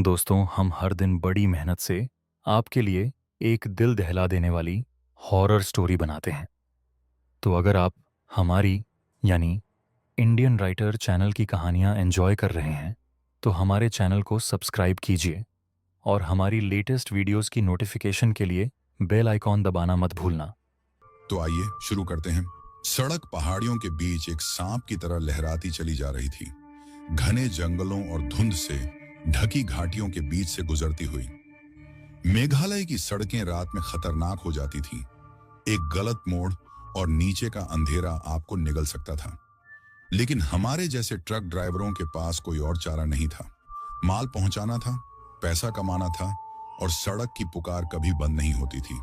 दोस्तों, हम हर दिन बड़ी मेहनत से आपके लिए एक दिल दहला देने वाली हॉरर स्टोरी बनाते हैं। तो अगर आप हमारी यानी इंडियन राइटर चैनल की कहानियाँ एंजॉय कर रहे हैं, तो हमारे चैनल को सब्सक्राइब कीजिए और हमारी लेटेस्ट वीडियोस की नोटिफिकेशन के लिए बेल आइकॉन दबाना मत भूलना। तो आइए शुरू करते हैं। सड़क पहाड़ियों के बीच एक सांप की तरह लहराती चली जा रही थी, घने जंगलों और धुंध से ढकी घाटियों के बीच से गुजरती हुई। मेघालय की सड़कें रात में खतरनाक हो जाती थीं। एक गलत मोड़ और नीचे का अंधेरा आपको निगल सकता था, लेकिन हमारे जैसे ट्रक ड्राइवरों के पास कोई और चारा नहीं था। माल पहुंचाना था, पैसा कमाना था, और सड़क की पुकार कभी बंद नहीं होती थी।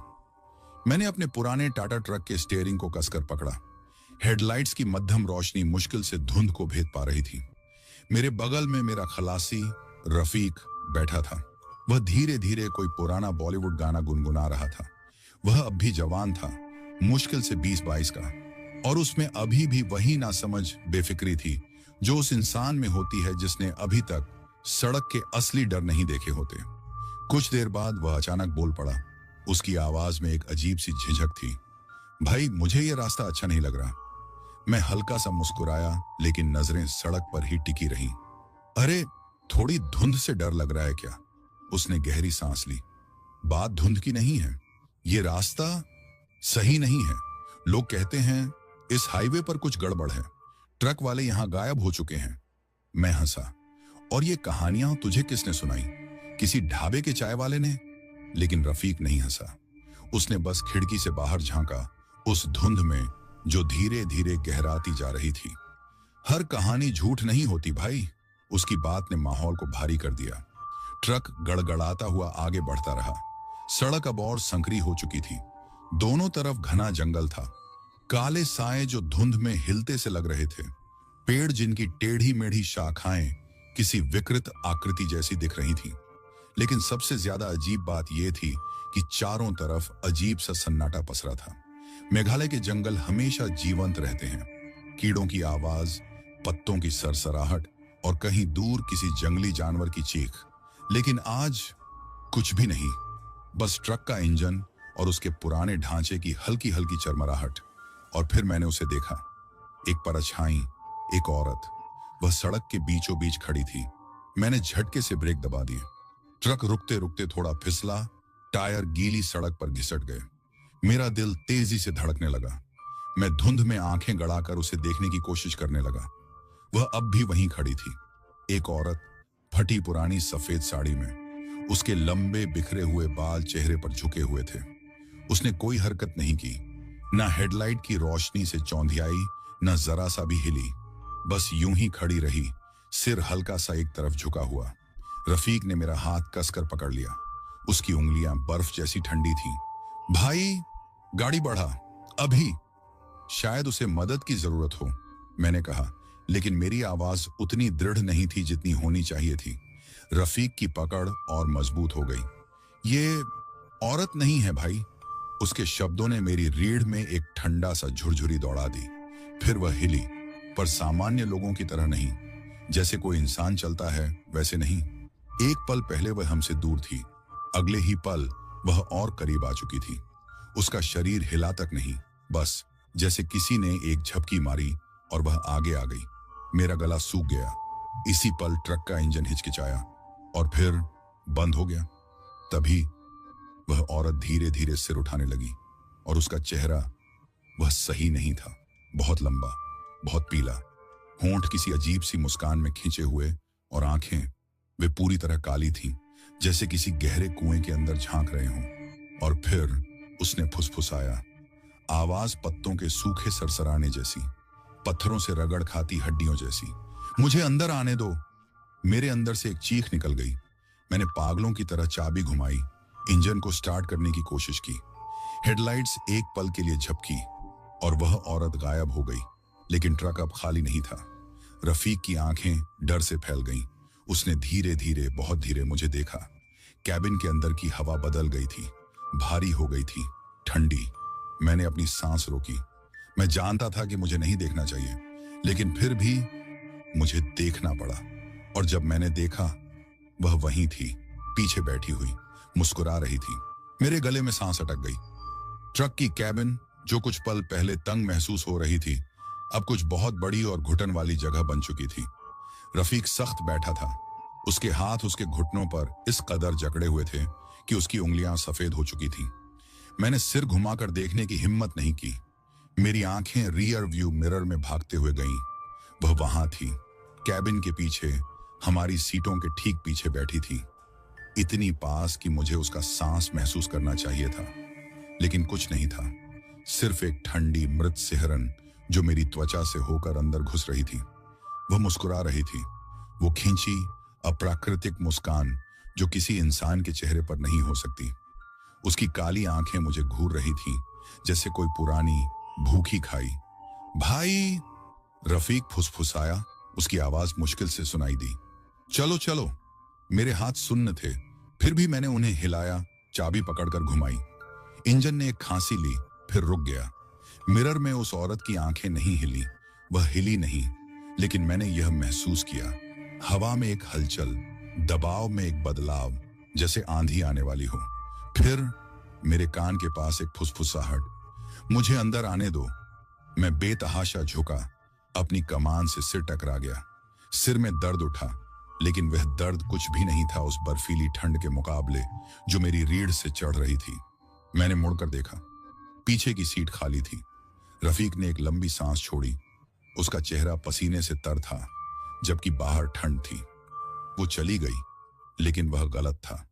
मैंने अपने पुराने टाटा ट्रक के स्टीयरिंग को कसकर पकड़ा। हेडलाइट्स की मध्यम रोशनी मुश्किल से धुंध को भेद पा रही थी। मेरे बगल में मेरा खलासी रफीक बैठा था। वह धीरे धीरे कोई पुराना बॉलीवुड गाना गुनगुना रहा था। वह अब भी जवान था, मुश्किल से 20-22 का, और उसमें अभी भी वही नासमझ बेफिक्री थी जो उस इंसान में होती है जिसने अभी तक सड़क के असली डर नहीं देखे होते। कुछ देर बाद वह अचानक बोल पड़ा। उसकी आवाज में एक अजीब सी झिझक थी। भाई, मुझे यह रास्ता अच्छा नहीं लग रहा। मैं हल्का सा मुस्कुराया, लेकिन नजरें सड़क पर ही टिकी रहीं। अरे, थोड़ी धुंध से डर लग रहा है क्या? उसने गहरी सांस ली। बात धुंध की नहीं है, ये रास्ता सही नहीं है। लोग कहते हैं इस हाईवे पर कुछ गड़बड़ है, ट्रक वाले यहां गायब हो चुके हैं। मैं हंसा। और ये कहानियां तुझे किसने सुनाई? किसी ढाबे के चाय वाले ने? लेकिन रफीक नहीं हंसा। उसने बस खिड़की से बाहर झांका, उस धुंध में जो धीरे धीरे गहराती जा रही थी। हर कहानी झूठ नहीं होती भाई। उसकी बात ने माहौल को भारी कर दिया। ट्रक गड़गड़ाता हुआ आगे बढ़ता रहा। सड़क अब और संकरी हो चुकी थी। दोनों तरफ घना जंगल था, काले साए जो धुंध में हिलते से लग रहे थे, पेड़ जिनकी टेढ़ी मेढ़ी शाखाएं किसी विकृत आकृति जैसी दिख रही थीं। लेकिन सबसे ज्यादा अजीब बात यह थी कि चारों तरफ अजीब सा सन्नाटा पसरा था। मेघालय के जंगल हमेशा जीवंत रहते हैं। कीड़ों की आवाज, पत्तों की सरसराहट, और कहीं दूर किसी जंगली जानवर की चीख। लेकिन आज कुछ भी नहीं, बस ट्रक का इंजन और उसके पुराने ढांचे की हल्की हल्की चरमराहट। और फिर मैंने उसे देखा, एक परछाई, एक औरत। वह सड़क के बीचों बीच खड़ी थी। मैंने झटके से ब्रेक दबा दिए। ट्रक रुकते रुकते थोड़ा फिसला, टायर गीली सड़क पर घिसट गए। मेरा दिल तेजी से धड़कने लगा। मैं धुंध में आंखें गड़ाकर उसे देखने की कोशिश करने लगा। वह अब भी वहीं खड़ी थी, एक औरत, फटी पुरानी सफेद साड़ी में। उसके लंबे बिखरे हुए बाल चेहरे पर झुके हुए थे। उसने कोई हरकत नहीं की, ना हेडलाइट की रोशनी से चौंधियाई, न जरा सा भी हिली। बस यूं ही खड़ी रही, सिर हल्का सा एक तरफ झुका हुआ। रफीक ने मेरा हाथ कसकर पकड़ लिया। उसकी उंगलियां बर्फ जैसी ठंडी थीं। भाई, गाड़ी बढ़ा, अभी। शायद उसे मदद की जरूरत हो, मैंने कहा, लेकिन मेरी आवाज उतनी दृढ़ नहीं थी जितनी होनी चाहिए थी। रफीक की पकड़ और मजबूत हो गई। ये औरत नहीं है भाई। उसके शब्दों ने मेरी रीढ़ में एक ठंडा सा झुरझुरी दौड़ा दी। फिर वह हिली, पर सामान्य लोगों की तरह नहीं। जैसे कोई इंसान चलता है वैसे नहीं। एक पल पहले वह हमसे दूर थी, अगले ही पल वह और करीब आ चुकी थी। उसका शरीर हिला तक नहीं, बस जैसे किसी ने एक झपकी मारी और वह आगे आ गई। मेरा गला सूख गया। इसी पल ट्रक का इंजन हिचकिचाया और फिर बंद हो गया। तभी वह औरत धीरे धीरे सिर उठाने लगी, और उसका चेहरा वह सही नहीं था। बहुत लंबा, बहुत पीला, होंठ किसी अजीब सी मुस्कान में खींचे हुए, और आंखें वे पूरी तरह काली थीं, जैसे किसी गहरे कुएं के अंदर झांक रहे हों। और फिर उसने फुसफुसाया, आवाज पत्तों के सूखे सरसराने जैसी, पत्थरों से रगड़ खाती हड्डियों जैसी। मुझे अंदर आने दो। मेरे अंदर से एक चीख निकल गई। मैंने पागलों की तरह चाबी घुमाई, इंजन को स्टार्ट करने की कोशिश की। हेडलाइट्स एक पल के लिए झपकी और वह औरत गायब हो गई। लेकिन ट्रक अब खाली नहीं था। रफीक की आंखें डर से फैल गईं। उसने धीरे धीरे, बहुत धीरे मुझे देखा। कैबिन के अंदर की हवा बदल गई थी, भारी हो गई थी, ठंडी। मैंने अपनी सांस रोकी। मैं जानता था कि मुझे नहीं देखना चाहिए, लेकिन फिर भी मुझे देखना पड़ा। और जब मैंने देखा वह वहीं थी, पीछे बैठी हुई, मुस्कुरा रही थी। मेरे गले में सांस अटक गई। ट्रक की कैबिन, जो कुछ पल पहले तंग महसूस हो रही थी, अब कुछ बहुत बड़ी और घुटन वाली जगह बन चुकी थी। रफीक सख्त बैठा था। उसके हाथ उसके घुटनों पर इस कदर जकड़े हुए थे कि उसकी उंगलियां सफेद हो चुकी थीं। मैंने सिर घुमाकर देखने की हिम्मत नहीं की। मेरी आंखें रियर व्यू मिरर में भागते हुए गईं। वह वहां थी, कैबिन के पीछे, हमारी सीटों के ठीक पीछे बैठी थी, इतनी पास कि मुझे उसका सांस महसूस करना चाहिए था, लेकिन कुछ नहीं था। सिर्फ एक ठंडी मृत सिहरन जो मेरी त्वचा से होकर अंदर घुस रही थी। वह मुस्कुरा रही थी, वो खींची अप्राकृतिक मुस्कान जो किसी इंसान के चेहरे पर नहीं हो सकती। उसकी काली आंखें मुझे घूर रही थीं, जैसे कोई पुरानी भूखी खाई। भाई, रफीक फुसफुसाया। उसकी आवाज मुश्किल से सुनाई दी। चलो चलो। मेरे हाथ सुन्न थे, फिर भी मैंने उन्हें हिलाया, चाबी पकड़कर घुमाई। इंजन ने एक खांसी ली, फिर रुक गया। मिरर में उस औरत की आंखें नहीं हिली, वह हिली नहीं, लेकिन मैंने यह महसूस किया, हवा में एक हलचल, दबाव में एक बदलाव, जैसे आंधी आने वाली हो। फिर मेरे कान के पास एक फुसफुसाहट, मुझे अंदर आने दो। मैं बेतहाशा झुका, अपनी कमान से सिर टकरा गया। सिर में दर्द उठा, लेकिन वह दर्द कुछ भी नहीं था उस बर्फीली ठंड के मुकाबले जो मेरी रीढ़ से चढ़ रही थी। मैंने मुड़कर देखा, पीछे की सीट खाली थी। रफीक ने एक लंबी सांस छोड़ी। उसका चेहरा पसीने से तर था, जबकि बाहर ठंड थी। वो चली गई, लेकिन वह गलत था।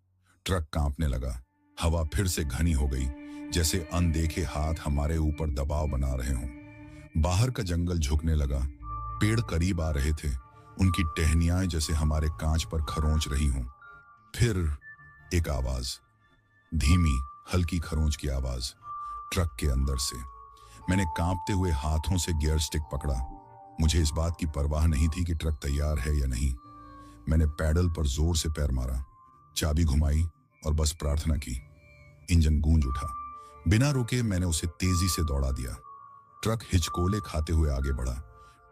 ट्रक कांपने लगा, हवा फिर से घनी हो गई, जैसे अनदेखे हाथ हमारे ऊपर दबाव बना रहे हों। बाहर का जंगल झुकने लगा, पेड़ करीब आ रहे थे, उनकी टहनियां जैसे हमारे कांच पर खरोंच रही हों। फिर एक आवाज, धीमी हल्की खरोंच की आवाज, ट्रक के अंदर से। मैंने कांपते हुए हाथों से गियर स्टिक पकड़ा। मुझे इस बात की परवाह नहीं थी कि ट्रक तैयार है या नहीं। मैंने पैडल पर जोर से पैर मारा, चाबी घुमाई और बस प्रार्थना की। इंजन गूंज उठा। बिना रुके मैंने उसे तेजी से दौड़ा दिया। ट्रक हिचकोले खाते हुए आगे बढ़ा,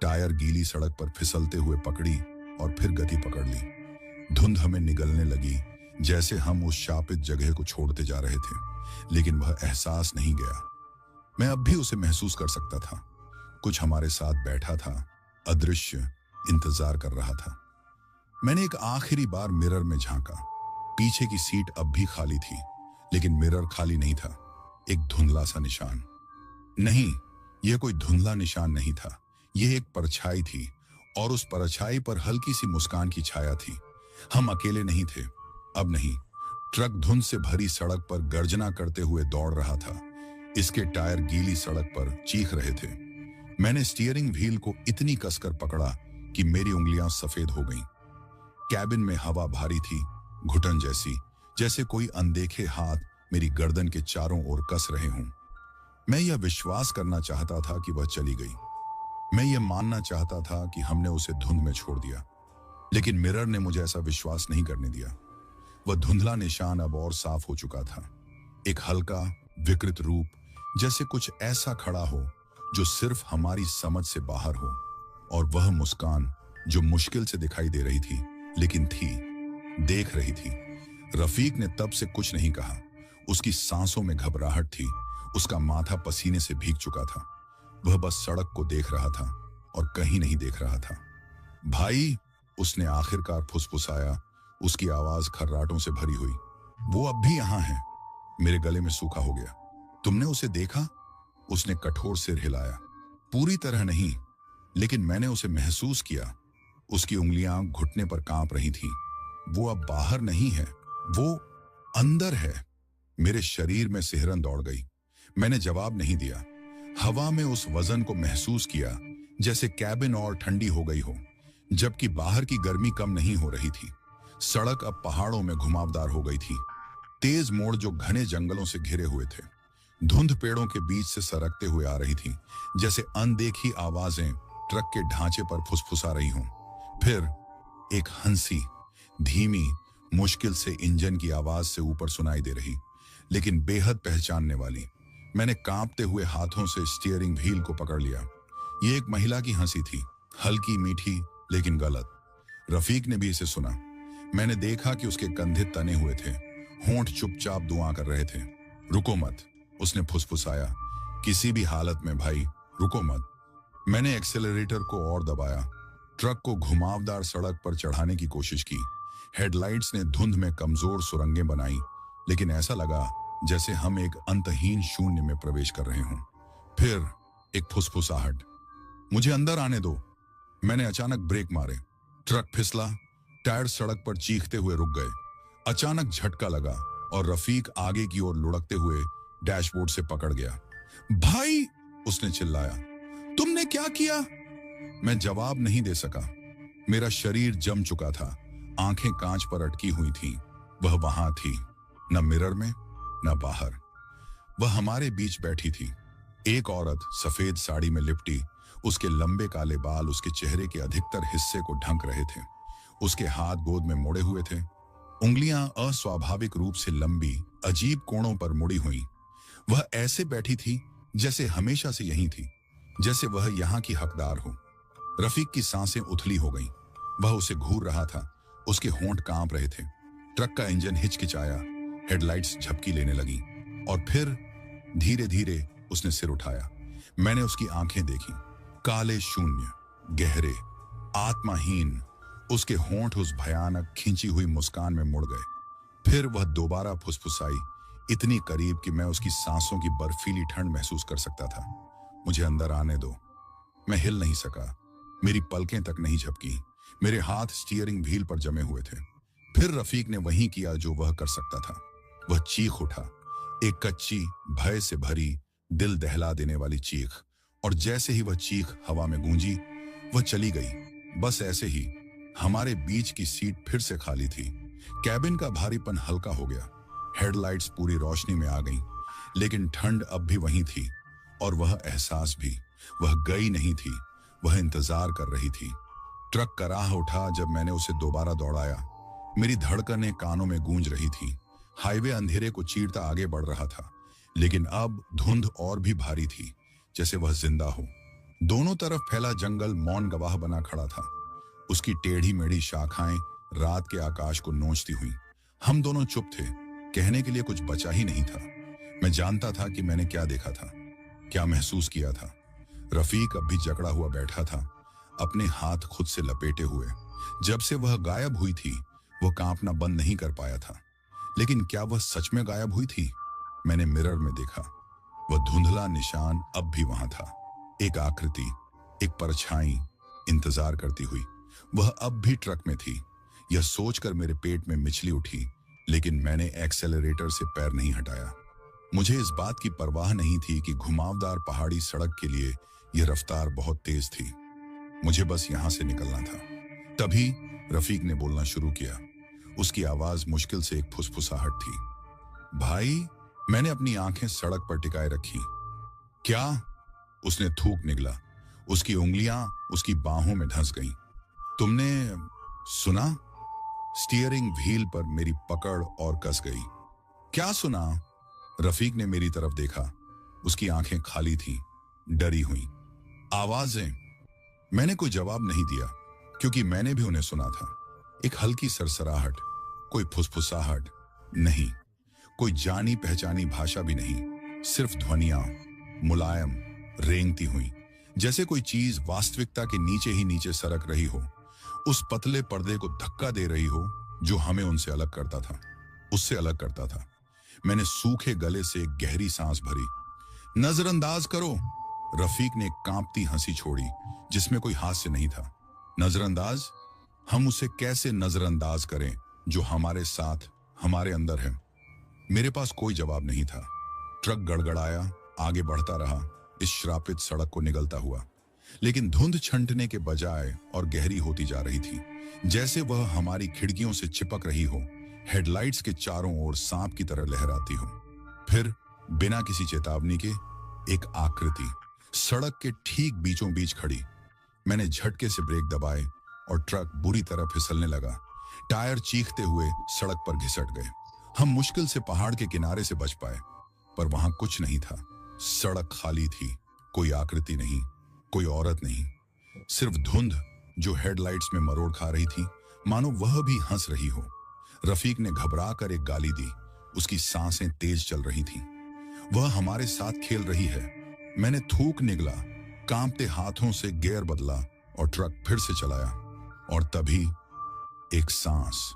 टायर गीली सड़क पर फिसलते हुए पकड़ी और फिर गति पकड़ ली। धुंध हमें निगलने लगी, जैसे हम उस शापित जगह को छोड़ते जा रहे थे, लेकिन वह एहसास नहीं गया। मैं अब भी उसे महसूस कर सकता था। कुछ हमारे साथ बैठा था, अदृश्य, इंतजार कर रहा था। मैंने एक आखिरी बार मिरर में झांका। पीछे की सीट अब भी खाली थी, लेकिन मिरर खाली नहीं था। एक धुंधला सा निशान। नहीं, यह कोई धुंधला निशान नहीं था, यह एक परछाई थी, और उस परछाई पर हल्की सी मुस्कान की छाया थी। हम अकेले नहीं थे, अब नहीं। ट्रक धुंध से भरी सड़क पर गर्जना करते हुए दौड़ रहा था। इसके टायर गीली सड़क पर चीख रहे थे। मैंने स्टीयरिंग व्हील को इतनी कसकर पकड़ा कि मेरी उंगलियां सफेद हो गईं। कैबिन में हवा भारी थी, घुटन जैसी, जैसे कोई अनदेखे हाथ मेरी गर्दन के चारों ओर कस रहे हों। मैं यह विश्वास करना चाहता था कि वह चली गई। मैं यह मानना चाहता था कि हमने उसे धुंध में छोड़ दिया, लेकिन मिरर ने मुझे ऐसा विश्वास नहीं करने दिया। वह धुंधला निशान अब और साफ हो चुका था, एक हल्का विकृत रूप, जैसे कुछ ऐसा खड़ा हो जो सिर्फ हमारी समझ से बाहर हो। और वह मुस्कान जो मुश्किल से दिखाई दे रही थी, लेकिन थी, देख रही थी। रफीक ने तब से कुछ नहीं कहा। उसकी सांसों में घबराहट थी, उसका माथा पसीने से भीग चुका था। वह बस सड़क को देख रहा था और कहीं नहीं देख रहा था। भाई, उसने आखिरकार फुसफुसाया, उसकी आवाज खर्राटों से भरी हुई। वो अब भी यहां है। मेरे गले में सूखा हो गया। तुमने उसे देखा? उसने कठोर सिर हिलाया। पूरी तरह नहीं, लेकिन मैंने उसे महसूस किया। उसकी उंगलियां घुटने पर कांप रही थीं। वो अब बाहर नहीं है, वो अंदर है। मेरे शरीर में सिहरन दौड़ गई। मैंने जवाब नहीं दिया। हवा में उस वजन को महसूस किया, जैसे कैबिन और ठंडी हो गई हो, जबकि बाहर की गर्मी कम नहीं हो रही थी। सड़क अब पहाड़ों में घुमावदार हो गई थी। तेज मोड़ जो घने जंगलों से घिरे हुए थे, धुंध पेड़ों के बीच से सरकते हुए आ रही थी, जैसे अनदेखी आवाजें ट्रक के ढांचे पर फुसफुसा रही हों। फिर एक हंसी, धीमी, मुश्किल से इंजन की आवाज से ऊपर सुनाई दे रही, लेकिन बेहद पहचानने वाली। मैंने कांपते हुए हाथों से स्टीयरिंग व्हील को पकड़ लिया। ये एक महिला की हंसी थी, हल्की, मीठी, लेकिन गलत। रफीक ने भी इसे सुना। मैंने देखा कि उसके कंधे तने हुए थे, होंठ चुपचाप दुआ कर रहे थे। रुको मत, उसने फुसफुसाया। किसी भी हालत में भाई, रुको मत। मैंने एक्सेलरेटर को और दबाया। ट्रक को घुमावदार सड़क पर चढ़ाने की कोशिश की। हेडलाइट्स ने धुंध में कमजोर सुरंगें बनाई, लेकिन ऐसा लगा जैसे हम एक अंतहीन शून्य में प्रवेश कर रहे हों। फिर एक फुसफुसाहट, मुझे अंदर आने दो। मैंने अचानक ब्रेक मारे। ट्रक फिसला, टायर सड़क पर चीखते हुए रुक गए। अचानक झटका लगा और रफीक आगे की ओर लुढ़कते हुए डैशबोर्ड से पकड़ गया। भाई, उसने चिल्लाया, तुमने क्या किया? मैं जवाब नहीं दे सका। मेरा शरीर जम चुका था, आंखें कांच पर अटकी हुई थीं। वह वहां थी, न मिरर में न बाहर। वह हमारे बीच बैठी थी। एक औरत सफेद साड़ी में लिपटी, उसके लंबे काले बाल उसके चेहरे के अधिकतर हिस्से को ढक रहे थे। उसके हाथ गोद में मोड़े हुए थे, उंगलियां अस्वाभाविक रूप से लंबी, अजीब कोणों पर मुड़ी हुई। वह ऐसे बैठी थी जैसे हमेशा से यहीं थी, जैसे वह यहाँ की हकदार हो। रफीक की सांसें उथली हो गईं। वह उसे घूर रहा था, उसके होंठ कांप रहे थे। ट्रक का इंजन हिचकिचाया, हेडलाइट्स झपकी लेने लगी और फिर धीरे धीरे उसने सिर उठाया। मैंने उसकी आंखें देखी, काले शून्य, गहरे, आत्माहीन। उसके होंठ उस भयानक खींची हुई मुस्कान में मुड़ गए। फिर वह दोबारा फुसफुसाई, इतनी करीब कि मैं उसकी सांसों की बर्फीली ठंड महसूस कर सकता था। मुझे अंदर आने दो। मैं हिल नहीं सका, मेरी पलकें तक नहीं झपकी। मेरे हाथ स्टीयरिंग व्हील पर जमे हुए थे। फिर रफीक ने वही किया जो वह कर सकता था। वह चीख उठा, एक कच्ची, भय से भरी, दिल दहला देने वाली चीख। और जैसे ही वह चीख हवा में गूंजी, वह चली गई। बस ऐसे ही। हमारे बीच की सीट फिर से खाली थी। कैबिन का भारीपन हल्का हो गया। हेडलाइट्स पूरी रोशनी में आ गईं, लेकिन ठंड अब भी वहीं थी और वह एहसास भी। वह गई नहीं थी, वह इंतजार कर रही थी। ट्रक कराह उठा जब मैंने उसे दोबारा दौड़ाया। मेरी धड़कनें कानों में गूंज रही थी। हाईवे अंधेरे को चीरता आगे बढ़ रहा था, लेकिन अब धुंध और भी भारी थी, जैसे वह जिंदा हो। दोनों तरफ फैला जंगल मौन गवाह बना खड़ा था, उसकी टेढ़ी मेढ़ी शाखाएं रात के आकाश को नोचती हुई। हम दोनों चुप थे, कहने के लिए कुछ बचा ही नहीं था। मैं जानता था कि मैंने क्या देखा था, क्या महसूस किया था। रफीक अब भी जकड़ा हुआ बैठा था, अपने हाथ खुद से लपेटे हुए। जब से वह गायब हुई थी, वो कांपना बंद नहीं कर पाया था। लेकिन क्या वह सच में गायब हुई थी? मैंने मिरर में देखा, वह धुंधला निशान अब भी वहां था। एक आकृति, एक परछाई, इंतजार करती हुई। वह अब भी ट्रक में थी। यह सोचकर मेरे पेट में मिचली उठी, लेकिन मैंने एक्सेलरेटर से पैर नहीं हटाया। मुझे इस बात की परवाह नहीं थी कि घुमावदार पहाड़ी सड़क के लिए यह रफ्तार बहुत तेज थी। मुझे बस यहां से निकलना था। तभी रफीक ने बोलना शुरू किया। उसकी आवाज मुश्किल से एक फुसफुसाहट थी। भाई, मैंने अपनी आंखें सड़क पर टिकाए रखी। क्या? उसने थूक निगला। उसकी उंगलियां उसकी बाहों में धंस गईं। तुमने सुना? स्टीयरिंग व्हील पर मेरी पकड़ और कस गई। क्या सुना? रफीक ने मेरी तरफ देखा। उसकी आंखें खाली थीं, डरी हुई। आवाजें। मैंने कोई जवाब नहीं दिया, क्योंकि मैंने भी उन्हें सुना था। एक हल्की सरसराहट, कोई फुसफुसाहट नहीं, कोई जानी पहचानी भाषा भी नहीं, सिर्फ ध्वनियां, मुलायम, रेंगती हुई, जैसे कोई चीज वास्तविकता के नीचे ही नीचे सरक रही हो, उस पतले पर्दे को धक्का दे रही हो जो हमें उनसे अलग करता था, उससे अलग करता था। मैंने सूखे गले से एक गहरी सांस भरी। नजरअंदाज करो, रफीक ने एक कांपती हंसी छोड़ी जिसमें कोई हास्य नहीं था। नजरअंदाज? हम उसे कैसे नजरअंदाज करें जो हमारे साथ, हमारे अंदर है? मेरे पास कोई जवाब नहीं था। ट्रक गड़गड़ाया, आगे बढ़ता रहा, इस श्रापित सड़क को निगलता हुआ। लेकिन धुंध छंटने के बजाय और गहरी होती जा रही थी, जैसे वह हमारी खिड़कियों से चिपक रही हो, हेडलाइट्स के चारों ओर सांप की तरह लहराती हो। फिर बिना किसी चेतावनी के एक आकृति सड़क के ठीक बीचों बीच खड़ी। मैंने झटके से ब्रेक दबाए और ट्रक बुरी तरह फिसलने लगा। टायर चीखते हुए सड़क पर घिसट गए। हम मुश्किल से पहाड़ के किनारे से बच पाए, पर वहां कुछ नहीं था। सड़क खाली थी, कोई आकृति नहीं, कोई औरत नहीं, सिर्फ धुंध जो हेडलाइट्स में मरोड़ खा रही थी, मानो वह भी हंस रही हो। रफीक ने घबरा कर एक गाली दी। उसकी सांसें तेज चल रही थीं। वह हमारे साथ खेल रही है। मैंने थूक निगला, कांपते हाथों से गियर बदला और ट्रक फिर से चलाया। और तभी एक सांस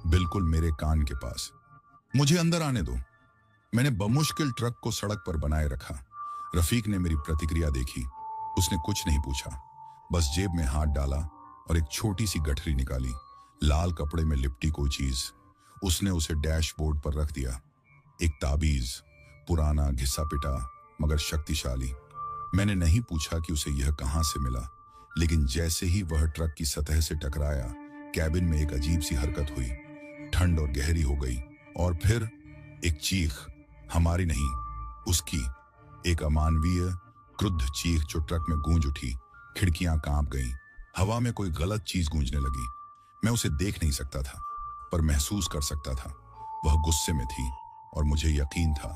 बिल्कुल मेरे कान के पास। मुझे अंदर आने दो। मैंने बमुश्किल ट्रक को सड़क पर बनाए रखा। रफीक ने मेरी प्रतिक्रिया देखी। उसने कुछ नहीं पूछा, बस जेब में हाथ डाला और एक छोटी सी गठरी निकाली। लाल कपड़े में लिपटी कोई चीज। उसने उसे डैशबोर्ड पर रख दिया। एक ताबीज, पुराना, घिसा पिटा मगर शक्तिशाली। मैंने नहीं पूछा कि उसे यह कहां से मिला, लेकिन जैसे ही वह ट्रक की सतह से टकराया, कैबिन में एक अजीब सी हरकत हुई। ठंड और गहरी हो गई और फिर एक चीख, हमारी नहीं, उसकी। एक अमानवीय क्रुद्ध चीख जो ट्रक में गूंज उठी। खिड़कियां कांप गईं। हवा में कोई गलत चीज गूंजने लगी। मैं उसे देख नहीं सकता था, पर महसूस कर सकता था। वह गुस्से में थी और मुझे यकीन था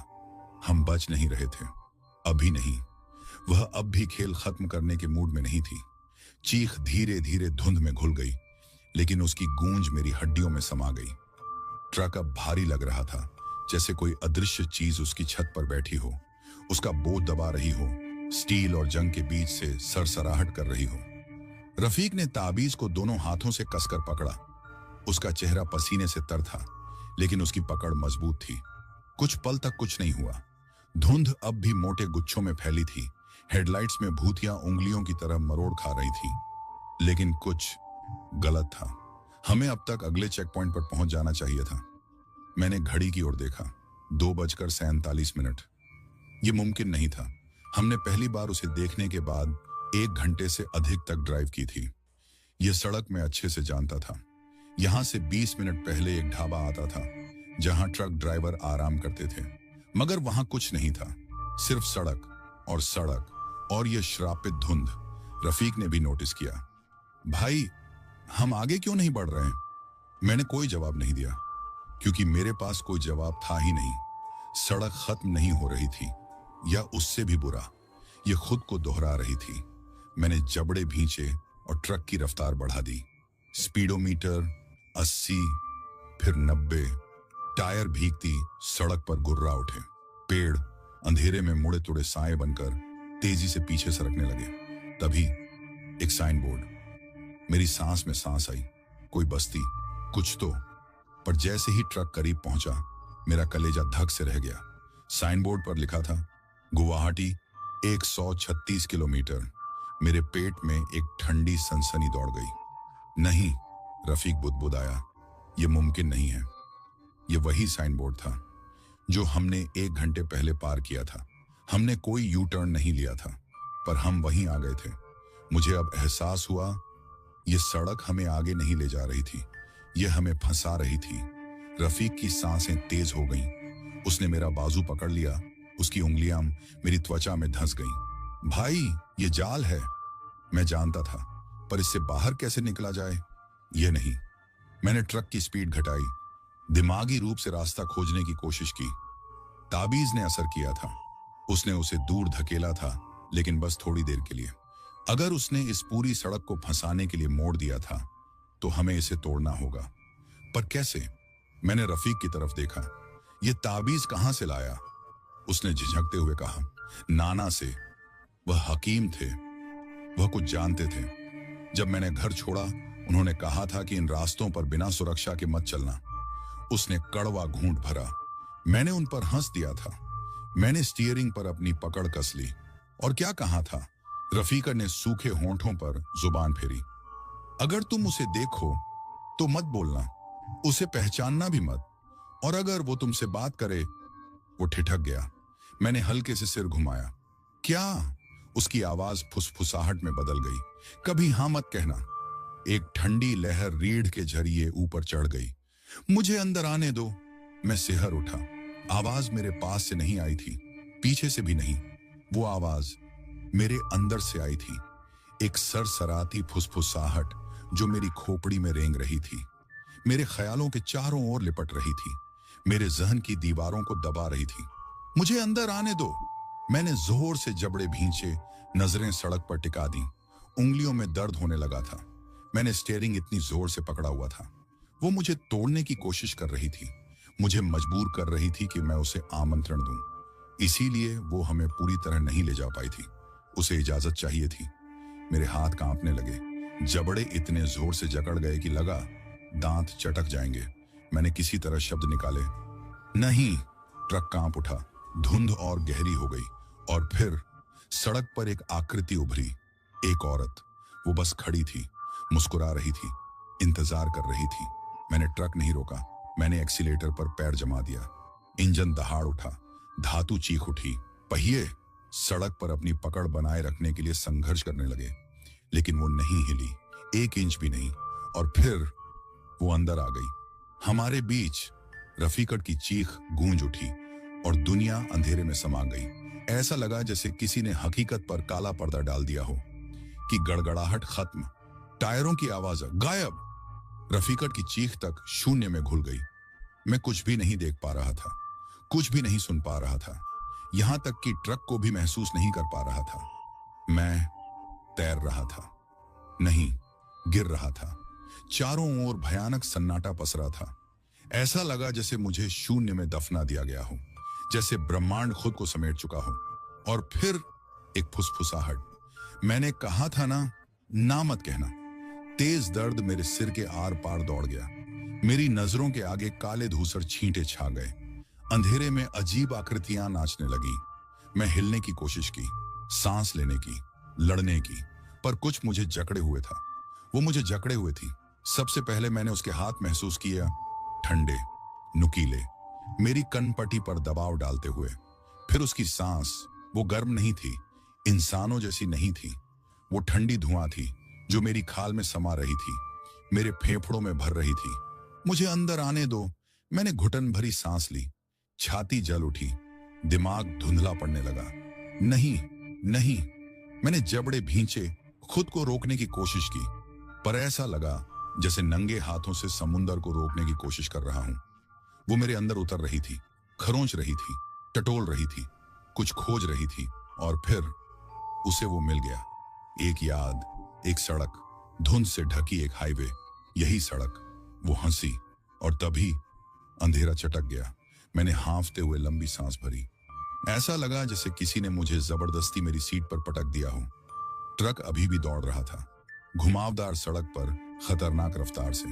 हम बच नहीं रहे थे। अभी नहीं। वह अब भी खेल खत्म करने के मूड में नहीं थी। चीख धीरे धीरे धुंध में घुल गई, लेकिन उसकी गूंज मेरी हड्डियों में समा गई। ट्रक अब भारी लग रहा था, जैसे कोई अदृश्य चीज उसकी छत पर बैठी हो, उसका बोझ दबा रही हो, स्टील और जंग के बीच से सरसराहट कर रही हो। रफीक ने ताबीज को दोनों हाथों से कसकर पकड़ा। उसका चेहरा पसीने से तर था, लेकिन उसकी पकड़ मजबूत थी। कुछ पल तक कुछ नहीं हुआ। धुंध अब भी मोटे गुच्छों में फैली थी। हेडलाइट्स में भूतियां उंगलियों की तरह मरोड़ खा रही थी। लेकिन कुछ गलत था। हमें अब तक अगले चेक पॉइंट पर पहुंच जाना चाहिए था। मैंने घड़ी की ओर देखा। 2:47। यह मुमकिन नहीं था। हमने पहली बार उसे देखने के बाद 1 घंटे से अधिक तक ड्राइव की थी। यह सड़क मैं अच्छे से जानता था। यहां से 20 मिनट पहले एक ढाबा आता था जहां ट्रक ड्राइवर आराम करते थे, मगर वहां कुछ नहीं था, सिर्फ सड़क और यह श्रापित धुंध। रफीक ने भी नोटिस किया। भाई, हम आगे क्यों नहीं बढ़ रहे हैं? मैंने कोई जवाब नहीं दिया, क्योंकि मेरे पास कोई जवाब था ही नहीं। सड़क खत्म नहीं हो रही थी, या उससे भी बुरा, यह खुद को दोहरा रही थी। मैंने जबड़े भींचे और ट्रक की रफ्तार बढ़ा दी। स्पीडोमीटर 80, फिर 90। टायर भीगती सड़क पर गुर्रा उठे। पेड़ अंधेरे में मुड़े तुड़े साए बनकर तेजी से पीछे सरकने लगे। तभी एक साइन बोर्ड। मेरी सांस में सांस आई। कोई बस्ती, कुछ तो। पर जैसे ही ट्रक करीब पहुंचा, मेरा कलेजा धक से रह गया। साइन बोर्ड पर लिखा था गुवाहाटी 136 किलोमीटर। मेरे पेट में एक ठंडी सनसनी दौड़ गई। नहीं, रफीक बुदबुदाया, यह मुमकिन नहीं है। यह वही साइन बोर्ड था जो हमने 1 घंटे पहले पार किया था। हमने कोई यू टर्न नहीं लिया था, पर हम वहीं आ गए थे। मुझे अब एहसास हुआ, यह सड़क हमें आगे नहीं ले जा रही थी, यह हमें फंसा रही थी। रफीक की सांसें तेज हो गईं। उसने मेरा बाजू पकड़ लिया। उसकी उंगलियां मेरी त्वचा में धंस गईं। भाई, ये जाल है। मैं जानता था, पर इससे बाहर कैसे निकला जाए, यह नहीं। मैंने ट्रक की स्पीड घटाई, दिमागी रूप से रास्ता खोजने की कोशिश की। ताबीज ने असर किया था। उसने उसे दूर धकेला था, लेकिन बस थोड़ी देर के लिए। अगर उसने इस पूरी सड़क को फंसाने के लिए मोड़ दिया था, तो हमें इसे तोड़ना होगा। पर कैसे? मैंने रफीक की तरफ देखा। यह ताबीज कहां से लाया? उसने झिझकते हुए कहा, नाना से। वह हकीम थे, वह कुछ जानते थे। जब मैंने घर छोड़ा, उन्होंने कहा था कि इन रास्तों पर बिना सुरक्षा के मत चलना। उसने कड़वा घूंट भरा। मैंने उन पर हंस दिया था। मैंने स्टीयरिंग पर अपनी पकड़ कस ली। और क्या कहा था? रफीका ने सूखे होंठों पर जुबान फेरी। अगर तुम उसे देखो तो मत बोलना, उसे पहचानना भी मत, और अगर वो तुमसे बात करे। वो ठिठक गया। मैंने हल्के से सिर घुमाया। क्या? उसकी आवाज फुसफुसाहट में बदल गई। कभी हाँ मत कहना। एक ठंडी लहर रीढ़ के जरिए ऊपर चढ़ गई। मुझे अंदर आने दो। मैं सिहर उठा। आवाज मेरे पास से नहीं आई थी, पीछे से भी नहीं। वो आवाज मेरे अंदर से आई थी, एक सरसराती फुसफुसाहट जो मेरी खोपड़ी में रेंग रही थी, मेरे ख्यालों के चारों ओर लिपट रही थी, मेरे जहन की दीवारों को दबा रही थी। मुझे अंदर आने दो। मैंने जोर से जबड़े भींचे, नजरें सड़क पर टिका दी। उंगलियों में दर्द होने लगा था। मैंने स्टीयरिंग इतनी जोर से पकड़ा हुआ था, वो मुझे तोड़ने की कोशिश कर रही थी, मुझे मजबूर कर रही थी कि मैं उसे आमंत्रण दूं। इसीलिए वो हमें पूरी तरह नहीं ले जा पाई थी, उसे इजाजत चाहिए थी। मेरे हाथ कांपने लगे, जबड़े इतने जोर से जकड़ गए कि लगा दांत चटक जाएंगे। मैंने किसी तरह शब्द निकाले, नहीं। ट्रक कांप उठा, धुंध और गहरी हो गई, और फिर सड़क पर एक आकृति उभरी। एक औरत, वो बस खड़ी थी, मुस्कुरा रही थी, इंतजार कर रही थी। मैंने ट्रक नहीं रोका, मैंने एक्सीलेटर पर पैर जमा दिया। इंजन दहाड़ उठा, धातु चीख उठी, पहिए सड़क पर अपनी पकड़ बनाए रखने के लिए संघर्ष करने लगे, लेकिन वो नहीं हिली, 1 इंच भी नहीं। और फिर वो अंदर आ गई, हमारे बीच। रफीकत की चीख गूंज उठी और दुनिया अंधेरे में समा गई। ऐसा लगा जैसे किसी ने हकीकत पर काला पर्दा डाल दिया हो, कि गड़गड़ाहट खत्म, टायरों की आवाज गायब, रफीकत की चीख तक शून्य में घुल गई। मैं कुछ भी नहीं देख पा रहा था, कुछ भी नहीं सुन पा रहा था, यहां तक कि ट्रक को भी महसूस नहीं कर पा रहा था। मैं तैर रहा था, नहीं, गिर रहा था। चारों ओर भयानक सन्नाटा पसरा था। ऐसा लगा जैसे मुझे शून्य में दफना दिया गया हो, जैसे ब्रह्मांड खुद को समेट चुका हो। और फिर एक फुसफुसाहट। मैंने कहा था ना मत कहना। तेज दर्द मेरे सिर के आर पार दौड़ गया। मेरी नजरों के आगे काले धूसर छींटे छा गए। अंधेरे में अजीब आकृतियां नाचने लगी। मैं हिलने की कोशिश की, सांस लेने की, लड़ने की, पर कुछ मुझे जकड़े हुए था। वो मुझे जकड़े हुए थी। सबसे पहले मैंने उसके हाथ महसूस किया, ठंडे, नुकीले, मेरी कनपटी पर दबाव डालते हुए। फिर उसकी सांस, वो गर्म नहीं थी, इंसानों जैसी नहीं थी। वो ठंडी धुआं थी जो मेरी खाल में समा रही थी, मेरे फेफड़ों में भर रही थी। मुझे अंदर आने दो। मैंने घुटन भरी सांस ली, छाती जल उठी, दिमाग धुंधला पड़ने लगा। नहीं नहीं, मैंने जबड़े भींचे, खुद को रोकने की कोशिश की, पर ऐसा लगा जैसे नंगे हाथों से समुंदर को रोकने की कोशिश कर रहा हूं। वो मेरे अंदर उतर रही थी, खरोंच रही थी, टटोल रही थी, कुछ खोज रही थी। और फिर उसे वो मिल गया। एक याद, एक सड़क, धुंध से ढकी एक हाईवे, यही सड़क। वो हंसी, और तभी अंधेरा चटक गया। मैंने हांफते हुए लंबी सांस भरी। ऐसा लगा जैसे किसी ने मुझे जबरदस्ती मेरी सीट पर पटक दिया हो। ट्रक अभी भी दौड़ रहा था, घुमावदार सड़क पर, खतरनाक रफ्तार से।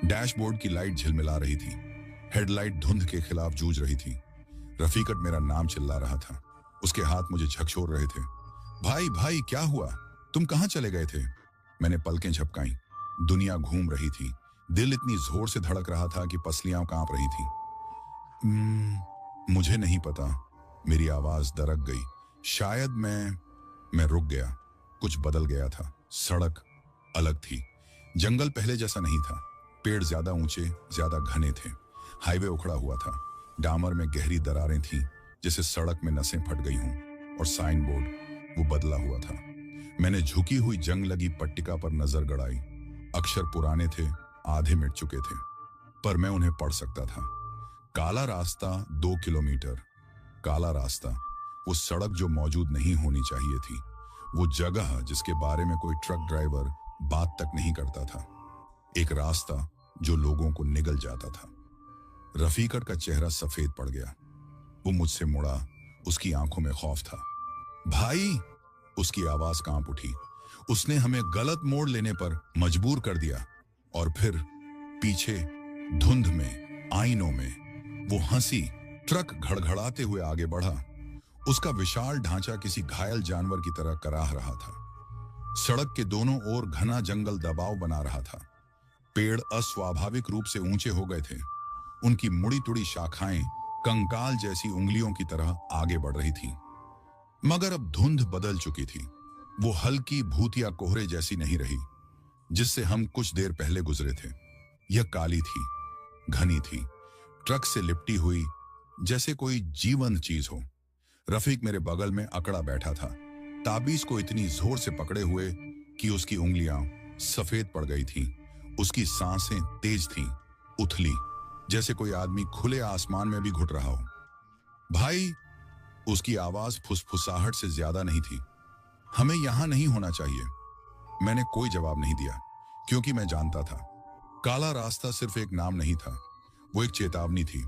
डैशबोर्ड की लाइट झिलमिला रही थी, हेडलाइट धुंध के खिलाफ जूझ रही थी। रफीकत मेरा नाम चिल्ला रहा था, उसके हाथ मुझे झकझोर रहे थे। भाई भाई, क्या हुआ? तुम कहां चले गए थे? मैंने पलकें झपकाई। दुनिया घूम रही थी, दिल इतनी जोर से धड़क रहा था कि पसलियां कांप रही थी। मुझे नहीं पता। मेरी आवाज दरक गई। शायद मैं रुक गया। कुछ बदल गया था। सड़क अलग थी, जंगल पहले जैसा नहीं था। पेड़ ज्यादा ऊंचे, ज्यादा घने थे। हाईवे उखड़ा हुआ था, डामर में गहरी दरारें थीं, जैसे सड़क में नसें फट गई हों। और साइन बोर्ड, वो बदला हुआ था। मैंने झुकी हुई जंग लगी पट्टिका पर नजर गड़ाई। अक्षर पुराने थे, आधे मिट चुके थे, पर मैं उन्हें पढ़ सकता था। काला रास्ता 2 किलोमीटर। काला रास्ता, वो सड़क जो मौजूद नहीं होनी चाहिए थी, वो जगह जिसके बारे में कोई ट्रक ड्राइवर बात तक नहीं करता था। एक रास्ता जो लोगों को निगल जाता था। रफीकत का चेहरा सफेद पड़ गया। वो मुझसे मुड़ा, उसकी आंखों में खौफ था। भाई, उसकी आवाज कांप उठी। उसने हमें गलत मोड़ लेने पर मजबूर कर दिया। और फिर पीछे धुंध में, आईनों में वो हंसी। ट्रक घड़घड़ाते हुए आगे बढ़ा। उसका विशाल ढांचा किसी घायल जानवर की तरह कराह रहा था। सड़क के दोनों ओर घना जंगल दबाव बना रहा था। पेड़ अस्वाभाविक रूप से ऊंचे हो गए थे। उनकी मुड़ी तुड़ी शाखाएं कंकाल जैसी उंगलियों की तरह आगे बढ़ रही थीं। मगर अब धुंध बदल चुकी थी। वो हल्की भूतिया कोहरे जैसी नहीं रही, जिससे हम कुछ देर पहले गुजरे थे। यह काली थी, घनी थी, ट्रक से लिपटी हुई, जैसे कोई जीवंत चीज हो। रफीक मेरे बगल में अकड़ा बैठा था, ताबीज को इतनी जोर से पकड़े हुए कि उसकी उंगलियां सफेद पड़ गई थीं। उसकी सांसें तेज थीं, उथली, जैसे कोई आदमी खुले आसमान में भी घुट रहा हो। भाई, उसकी आवाज फुसफुसाहट से ज्यादा नहीं थी। हमें यहां नहीं होना चाहिए। मैंने कोई जवाब नहीं दिया, क्योंकि मैं जानता था काला रास्ता सिर्फ एक नाम नहीं था, वो एक चेतावनी थी।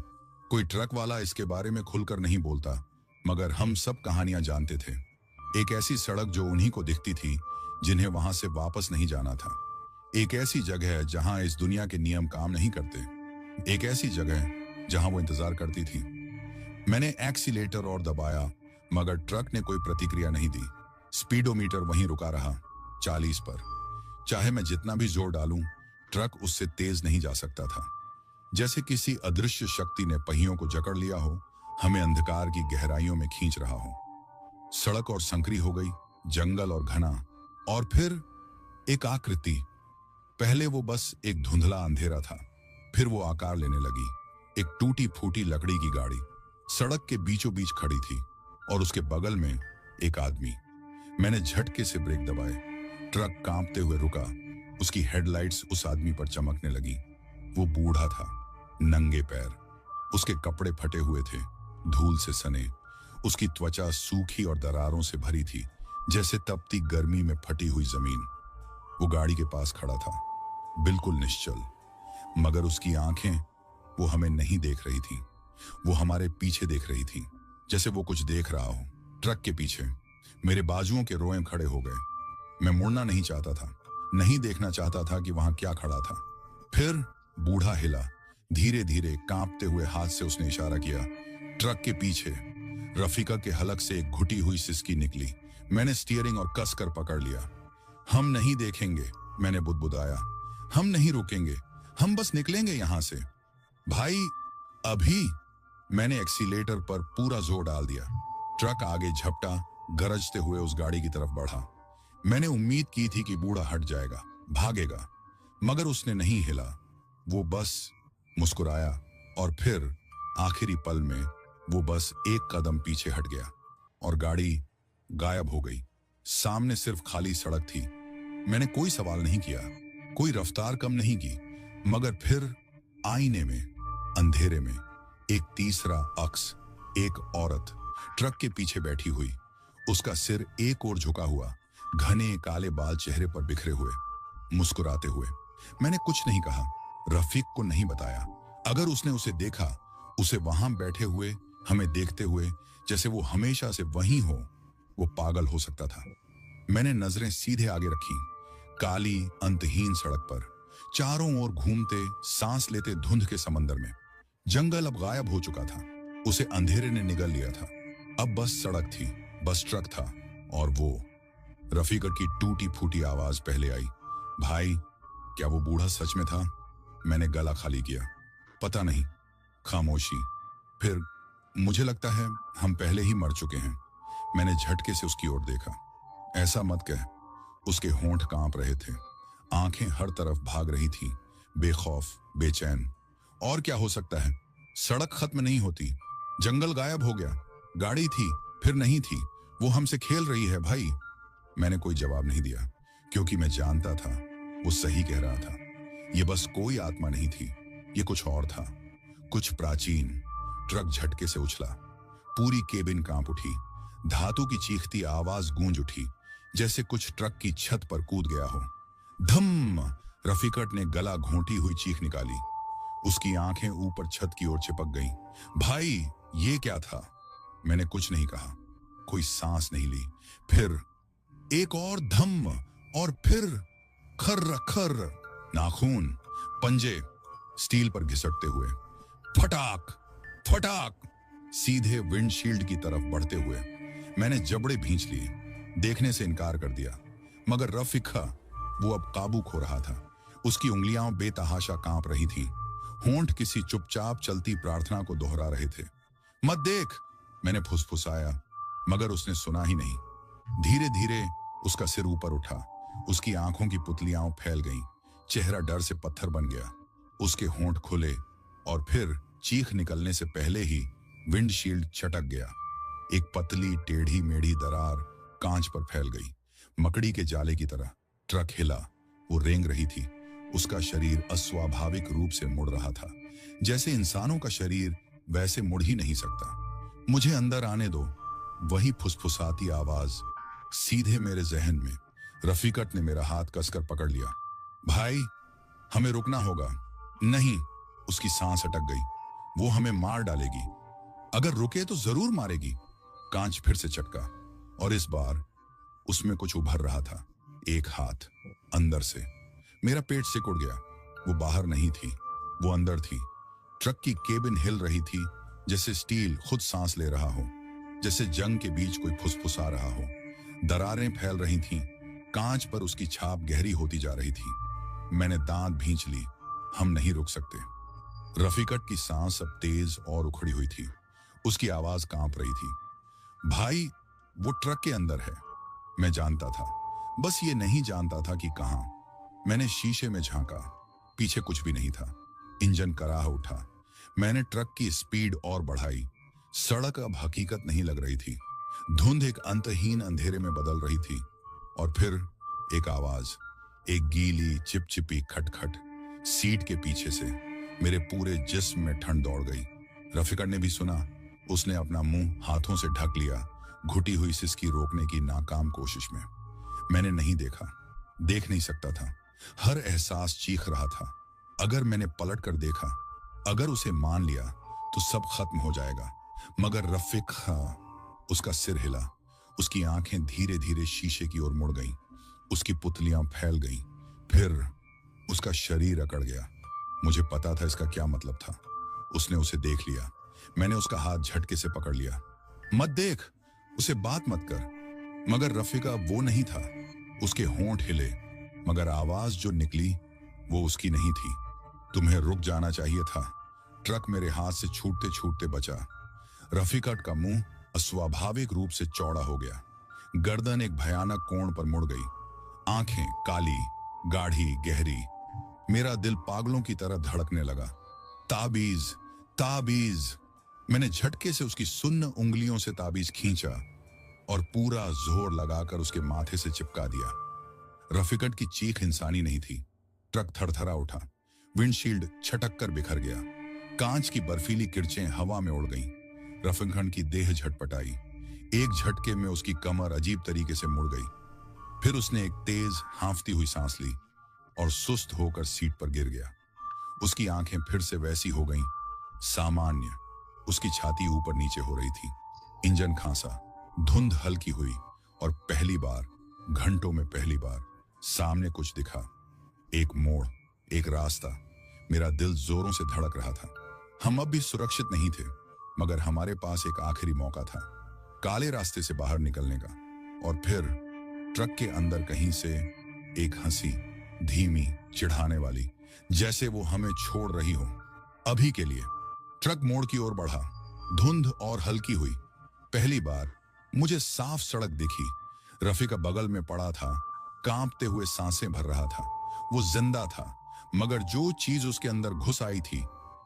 कोई ट्रक वाला इसके बारे में खुलकर नहीं बोलता, मगर हम सब कहानियां जानते थे। एक ऐसी सड़क जो उन्हीं को दिखती थी जिन्हें वहां से वापस नहीं जाना था। एक ऐसी जगह जहां इस दुनिया के नियम काम नहीं करते। एक ऐसी जगह जहां वो इंतजार करती थी। मैंने एक्सीलेटर और दबाया, मगर ट्रक ने कोई प्रतिक्रिया नहीं दी। स्पीडोमीटर वहीं रुका रहा, 40 पर। चाहे मैं जितना भी जोर डालूं, ट्रक उससे तेज नहीं जा सकता था। जैसे किसी अदृश्य शक्ति ने पहियों को जकड़ लिया हो, हमें अंधकार की गहराइयों में खींच रहा हो। सड़क और संकरी हो गई, जंगल और घना, और फिर एक आकृति। पहले वो बस एक धुंधला अंधेरा था, फिर वो आकार लेने लगी। एक टूटी फूटी लकड़ी की गाड़ी सड़क के बीचों बीच खड़ी थी, और उसके बगल में एक आदमी। मैंने झटके से ब्रेक दबाए। ट्रक कांपते हुए रुका। उसकी हेडलाइट्स उस आदमी पर चमकने लगी। वो बूढ़ा था, नंगे पैर, उसके कपड़े फटे हुए थे, धूल से सने। उसकी त्वचा सूखी और दरारों से भरी थी, जैसे तपती गर्मी में फटी हुई जमीन। वो गाड़ी के पास खड़ा था, बिल्कुल निश्चल, मगर उसकी आंखें वो हमें नहीं देख रही थी, वो हमारे पीछे देख रही थी, जैसे वो कुछ देख रहा हो। ट्रक के पीछे मेरे बाजुओं के रोए खड़े हो गए। मैं मुड़ना नहीं चाहता था, नहीं देखना चाहता था कि वहां क्या खड़ा था। फिर बूढ़ा हिला, धीरे धीरे कांपते हुए हाथ से उसने इशारा किया। ट्रक के पीछे रफीका के हलक से एक घुटी हुई सिसकी निकली। मैंने स्टीयरिंग और कसकर पकड़ लिया। हम नहीं देखेंगे, मैंने बुदबुदाया। हम नहीं रुकेंगे, हम बस निकलेंगे यहां से। भाई, अभी। मैंने एक्सीलेटर पर पूरा जोर डाल दिया। ट्रक आगे झपटा, गरजते हुए उस गाड़ी की तरफ बढ़ा। मैंने उम्मीद की थी कि बूढ़ा हट जाएगा, भागेगा, मगर उसने नहीं हिला। वो बस मुस्कुराया, और फिर आखिरी पल में वो बस एक कदम पीछे हट गया, और गाड़ी गायब हो गई। सामने सिर्फ खाली सड़क थी। मैंने कोई सवाल नहीं किया, कोई रफ्तार कम नहीं की, मगर फिर आईने में, अंधेरे में, एक तीसरा अक्स, एक औरत ट्रक के पीछे बैठी हुई, उसका सिर एक ओर झुका हुआ, घने काले बाल चेहरे पर बिखरे हुए, मुस्कुराते हुए। मैंने कुछ नहीं कहा, रफीक को नहीं बताया। अगर उसने उसे देखा, उसे वहां बैठे हुए, हमें देखते हुए, जैसे वो हमेशा से वहीं हो, वो पागल हो सकता था। मैंने नजरें सीधे आगे रखी, काली अंतहीन सड़क पर, चारों ओर घूमते, सांस लेते धुंध के समंदर में। जंगल अब गायब हो चुका था, उसे अंधेरे ने निगल लिया था। अब बस सड़क थी, बस ट्रक था, और वो। रफीका की टूटी फूटी आवाज पहले आई। भाई, क्या वो बूढ़ा सच में था? मैंने गला खाली किया। पता नहीं। खामोशी। फिर मुझे लगता है हम पहले ही मर चुके हैं। मैंने झटके से उसकी ओर देखा। ऐसा मत कह। उसके होंठ कांप रहे थे, आंखें हर तरफ भाग रही थी, बेखौफ, बेचैन। और क्या हो सकता है? सड़क खत्म नहीं होती, जंगल गायब हो गया, गाड़ी थी, फिर नहीं थी, वो हमसे खेल रही है भाई। मैंने कोई जवाब नहीं दिया, क्योंकि मैं जानता था वो सही कह रहा था। ये बस कोई आत्मा नहीं थी, ये कुछ और था, कुछ प्राचीन। ट्रक झटके से उछला, पूरी केबिन कांप उठी, धातु की चीखती आवाज गूंज उठी, जैसे कुछ ट्रक की छत पर कूद गया हो। धम! रफीकट ने गला घोंटी हुई चीख निकाली। उसकी आंखें ऊपर छत की ओर चिपक गईं। भाई, ये क्या था? मैंने कुछ नहीं कहा, कोई सांस नहीं ली। फिर एक और धम, और फिर खर्र खर्र, नाखून, पंजे स्टील पर घिसटते हुए, फटाक फटाक, सीधे विंडशील्ड की तरफ बढ़ते हुए। मैंने जबड़े भींच लिए, देखने से इनकार कर दिया, मगर रफीका, वो अब काबू खो रहा था। उसकी उंगलियां बेतहाशा कांप रही थीं, होंठ किसी चुपचाप चलती प्रार्थना को दोहरा रहे थे। मत देख, मैंने फुसफुसाया, मगर उसने सुना ही नहीं। धीरे धीरे उसका सिर ऊपर उठा, उसकी आंखों की पुतलियां फैल गईं, चेहरा डर से पत्थर बन गया। उसके होंठ खुले, और फिर चीख निकलने से पहले ही विंडशील्ड चटक गया। एक पतली टेढ़ी मेढ़ी दरार कांच पर फैल गई, मकड़ी के जाले की तरह। ट्रक हिला, वो रेंग रही थी, उसका शरीर अस्वाभाविक रूप से मुड़ रहा था, जैसे इंसानों का शरीर वैसे मुड़ ही नहीं सकता। मुझे अंदर आने दो, वही फुसफुसाती आवाज सीधे मेरे जहन में। रफीकट ने मेरा हाथ कसकर पकड़ लिया। भाई, हमें रुकना होगा। नहीं, उसकी सांस अटक गई। वो हमें मार डालेगी। अगर रुके तो जरूर मारेगी। कांच फिर से चटका और इस बार उसमें कुछ उभर रहा था। एक हाथ अंदर से। मेरा पेट सिकुड़ गया। वो बाहर नहीं थी, वो अंदर थी। ट्रक की केबिन हिल रही थी, जैसे स्टील खुद सांस ले रहा हो, जैसे जंग के बीच कोई फुसफुसा रहा हो। दरारें फैल रही थीं, कांच पर उसकी छाप गहरी होती जा रही थी। मैंने दांत भींच ली। हम नहीं रुक सकते। रफीकत की सांस अब तेज और उखड़ी हुई थी। उसकी आवाज कांप रही थी। भाई, वो ट्रक के अंदर है। मैं जानता था, बस ये नहीं जानता था कि कहां। मैंने शीशे में झांका। पीछे कुछ भी नहीं था। इंजन कराह उठा। मैंने ट्रक की स्पीड और बढ़ाई। सड़क अब हकीकत नहीं लग रही थी। धुंध एक अंतहीन अंधेरे में बदल रही थी। और फिर एक आवाज, एक गीली चिपचिपी खटखट। सीट के पीछे से मेरे पूरे जिस्म में ठंड दौड़ गई। रफीकत ने भी सुना। उसने अपना मुंह हाथों से ढक लिया, घुटी हुई सिसकी रोकने की नाकाम कोशिश में। मैंने नहीं देखा, देख नहीं सकता था। हर एहसास चीख रहा था। अगर मैंने पलट कर देखा, अगर उसे मान लिया, तो सब खत्म हो जाएगा। मगर रफीक, उसका सिर हिला। उसकी आंखें धीरे धीरे शीशे की ओर मुड़ गईं। उसकी पुतलियां फैल गईं। फिर उसका शरीर अकड़ गया। मुझे पता था इसका क्या मतलब था। उसने उसे देख लिया। मैंने उसका हाथ झटके से पकड़ लिया। मत देख, उसे बात मत कर। मगर रफीका वो नहीं था। उसके होंठ हिले, मगर आवाज जो निकली वो उसकी नहीं थी। तुम्हें रुक जाना चाहिए था। ट्रक मेरे हाथ से छूटते छूटते बचा। रफीकत का मुंह अस्वाभाविक रूप से चौड़ा हो गया। गर्दन एक भयानक कोण पर मुड़ गई। आंखें काली, गाढ़ी, गहरी। मेरा दिल पागलों की तरह धड़कने लगा। ताबीज, ताबीज। मैंने झटके से उसकी सुन्न उंगलियों से ताबीज खींचा और पूरा जोर लगाकर उसके माथे से चिपका दिया। रफीकत की चीख इंसानी नहीं थी। ट्रक थरथरा उठा। विंडशील्ड छटक कर बिखर गया। कांच की बर्फीली किरचें हवा में उड़ गईं। रफीकत की देह झटपटाई। एक झटके में उसकी कमर अजीब तरीके से मुड़ गई। फिर उसने एक तेज हांफती हुई सांस ली और सुस्त होकर सीट पर गिर गया। उसकी आंखें फिर से वैसी हो गईं, सामान्य। उसकी छाती ऊपर नीचे हो रही थी। इंजन खांसा। धुंध हल्की हुई और पहली बार, घंटों में पहली बार, सामने कुछ दिखा। एक मोड़, एक रास्ता। मेरा दिल जोरों से धड़क रहा था। हम अब भी सुरक्षित नहीं थे, मगर हमारे पास एक आखिरी मौका था, काले रास्ते से बाहर निकलने का। और फिर ट्रक के अंदर कहीं से एक हंसी, धीमी, चिढ़ाने वाली, जैसे वो हमें छोड़ रही हो, अभी के लिए। ट्रक मोड़ की ओर बढ़ा। धुंध और हल्की हुई। पहली बार मुझे साफ सड़क दिखी। रफीका बगल में पड़ा था, कांपते हुए सांसें भर रहा था। वो जिंदा था, मगर जो चीज उसके अंदर घुस आई थी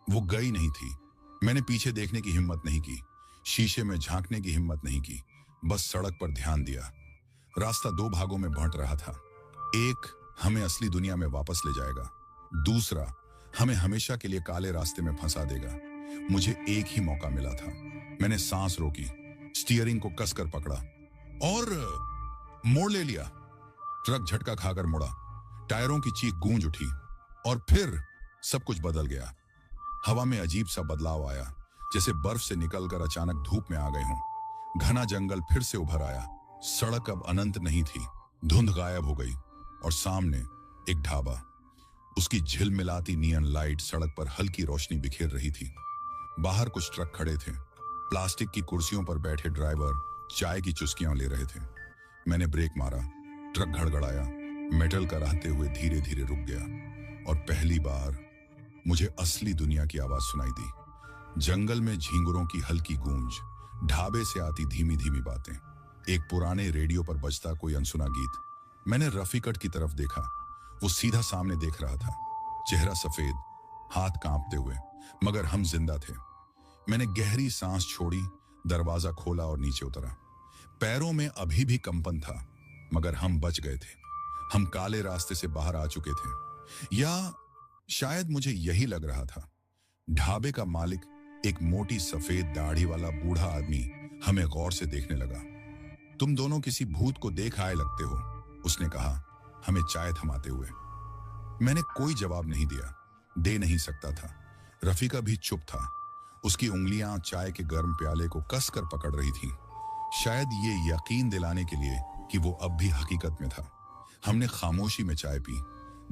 वो गई नहीं थी। मैंने पीछे देखने की हिम्मत नहीं की, शीशे में झांकने की हिम्मत नहीं की। बस सड़क पर ध्यान दिया। रास्ता दो भागों में बंट रहा था। एक हमें असली दुनिया में वापस ले जाएगा, दूसरा हमें हमेशा के लिए काले रास्ते में फंसा देगा। मुझे एक ही मौका मिला था। मैंने सांस रोकी, स्टीयरिंग को कसकर पकड़ा और मोड़ ले लिया। ट्रक झटका खाकर मुड़ा। टायरों की चीख गूंज उठी और फिर सब कुछ बदल गया। हवा में अजीब सा बदलाव आया, जैसे बर्फ से निकलकर अचानक धूप में आ गए हों। घना जंगल फिर से उभर आया। सड़क अब अनंत नहीं थी। धुंध गायब हो गई और सामने एक ढाबा। उसकी झिलमिलाती नियन लाइट सड़क पर हल्की रोशनी बिखेर रही थी। बाहर कुछ ट्रक खड़े थे। प्लास्टिक की कुर्सियों पर बैठे ड्राइवर चाय की चुस्कियां ले रहे थे। मैंने ब्रेक मारा। ट्रक घड़घड़ाया, मेटल कराहते हुए धीरे धीरे रुक गया और पहली बार मुझे असली दुनिया की आवाज सुनाई दी। जंगल में झींगुरों की हल्की गूंज, ढाबे से आती धीमी धीमी बातें, एक पुराने रेडियो पर बजता कोई अनसुना गीत। मैंने रफीकत की तरफ देखा। वो सीधा सामने देख रहा था, चेहरा सफेद, हाथ कांपते हुए, मगर हम जिंदा थे। मैंने गहरी सांस छोड़ी, दरवाजा खोला और नीचे उतरा। पैरों में अभी भी कंपन था, मगर हम बच गए थे। हम काले रास्ते से बाहर आ चुके थे, या शायद मुझे यही लग रहा था। ढाबे का मालिक, एक मोटी सफेद दाढ़ी वाला बूढ़ा आदमी, हमें गौर से देखने लगा। तुम दोनों किसी भूत को देख आए लगते हो, उसने कहा, हमें चाय थमाते हुए। मैंने कोई जवाब नहीं दिया, दे नहीं सकता था। रफीका भी चुप था। उसकी उंगलियां चाय के गर्म प्याले को कसकर पकड़ रही थीं, शायद ये यकीन दिलाने के लिए कि वो अब भी हकीकत में था। हमने खामोशी में चाय पी।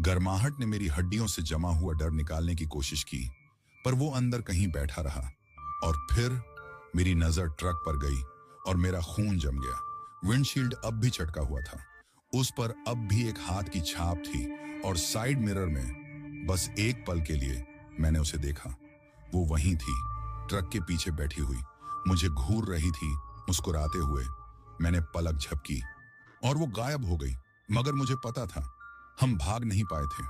गर्माहट ने मेरी हड्डियों से जमा हुआ डर निकालने की कोशिश की, पर वो अंदर कहीं बैठा रहा। और फिर मेरी नजर ट्रक पर गई और मेरा खून जम गया। विंडशील्ड अब भी चटका हुआ था, उस पर अब भी एक हाथ की छाप थी और साइड मिरर में बस एक पल के लिए मैंने उसे देखा। वो वहीं थी, ट्रक के पीछे बैठी हुई, मुझे घूर रही थी मुस्कुराते हुए। मैंने पलक झपकी और वो गायब हो गई। मगर मुझे पता था हम भाग नहीं पाए थे।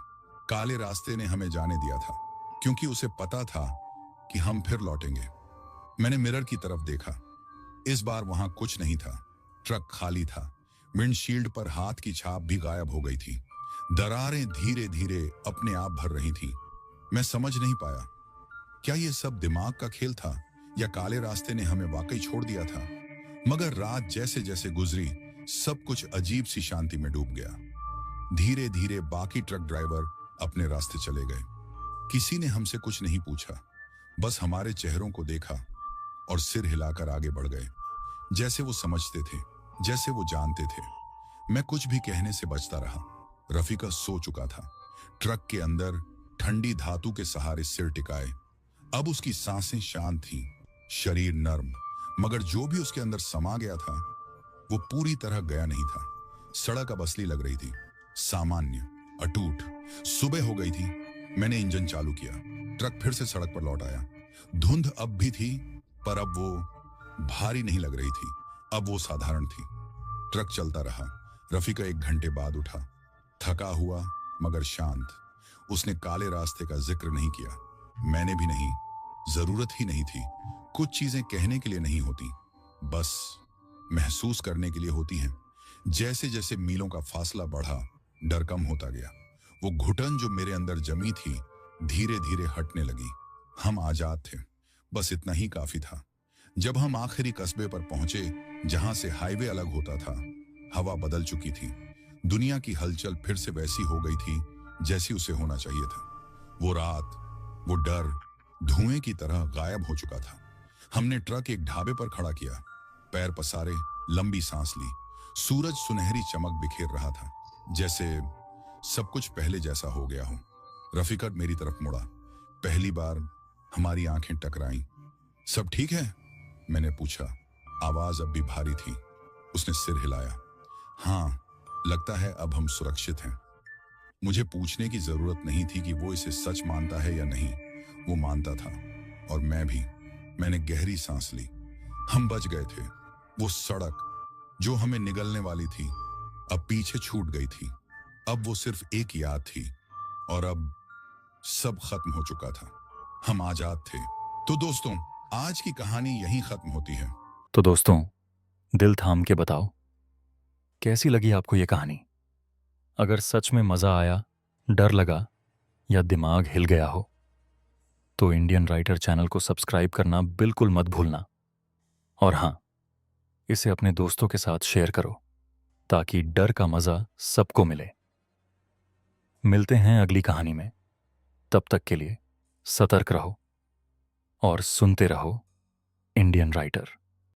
काले रास्ते ने हमें जाने दिया था, क्योंकि उसे पता था कि हम फिर लौटेंगे। मैंने मिरर की तरफ देखा। इस बार वहां कुछ नहीं था। ट्रक खाली था। विंडशील्ड पर हाथ की छाप भी गायब हो गई थी। दरारें धीरे धीरे अपने आप भर रही थी। मैं समझ नहीं पाया, क्या ये सब दिमाग का खेल था या काले रास्ते ने हमें वाकई छोड़ दिया था। मगर रात जैसे जैसे गुजरी, सब कुछ अजीब सी शांति में डूब गया। धीरे धीरे बाकी ट्रक ड्राइवर अपने रास्ते चले गए। किसी ने हमसे कुछ नहीं पूछा, बस हमारे चेहरों को देखा और सिर हिलाकर आगे बढ़ गए, जैसे वो समझते थे, जैसे वो जानते थे। मैं कुछ भी कहने से बचता रहा। रफीका सो चुका था, ट्रक के अंदर ठंडी धातु के सहारे सिर टिकाए। अब उसकी सांसें शांत थीं, शरीर नर्म, मगर जो भी उसके अंदर समा गया था वो पूरी तरह गया नहीं था। सड़क अब असली लग रही थी, सामान्य, अटूट। सुबह हो गई थी। मैंने इंजन चालू किया। ट्रक फिर से सड़क पर लौट आया। धुंध अब भी थी, पर अब वो भारी नहीं लग रही थी, अब वो साधारण थी। ट्रक चलता रहा। रफीका 1 घंटे बाद उठा, थका हुआ मगर शांत। उसने काले रास्ते का जिक्र नहीं किया, मैंने भी नहीं। जरूरत ही नहीं थी। कुछ चीजें कहने के लिए नहीं होती, बस महसूस करने के लिए होती हैं। जैसे जैसे मीलों का फासला बढ़ा, डर कम होता गया। वो घुटन जो मेरे अंदर जमी थी धीरे धीरे हटने लगी। हम आजाद थे, बस इतना ही काफी था। जब हम आखिरी कस्बे पर पहुंचे, जहां से हाईवे अलग होता था, हवा बदल चुकी थी। दुनिया की हलचल फिर से वैसी हो गई थी जैसी उसे होना चाहिए था। वो रात, वो डर धुएं की तरह गायब हो चुका था। हमने ट्रक एक ढाबे पर खड़ा किया, पैर पसारे, लंबी सांस ली। सूरज सुनहरी चमक बिखेर रहा था, जैसे सब कुछ पहले जैसा हो गया हो। रफीका मेरी तरफ मुड़ा। पहली बार हमारी आंखें टकराईं। सब ठीक है? मैंने पूछा। आवाज अब भी भारी थी। उसने सिर हिलाया। हाँ, लगता है अब हम सुरक्षित हैं। मुझे पूछने की जरूरत नहीं थी कि वो इसे सच मानता है या नहीं। वो मानता था, और मैं भी। मैंने गहरी सांस ली। हम बच गए थे। वो सड़क जो हमें निगलने वाली थी अब पीछे छूट गई थी। अब वो सिर्फ एक याद थी, और अब सब खत्म हो चुका था। हम आजाद थे। तो दोस्तों, आज की कहानी यहीं खत्म होती है। तो दोस्तों, दिल थाम के बताओ, कैसी लगी आपको ये कहानी? अगर सच में मज़ा आया, डर लगा या दिमाग हिल गया हो, तो इंडियन राइटर चैनल को सब्सक्राइब करना बिल्कुल मत भूलना। और हाँ, इसे अपने दोस्तों के साथ शेयर करो, ताकि डर का मज़ा सबको मिले। मिलते हैं अगली कहानी में। तब तक के लिए सतर्क रहो और सुनते रहो इंडियन राइटर।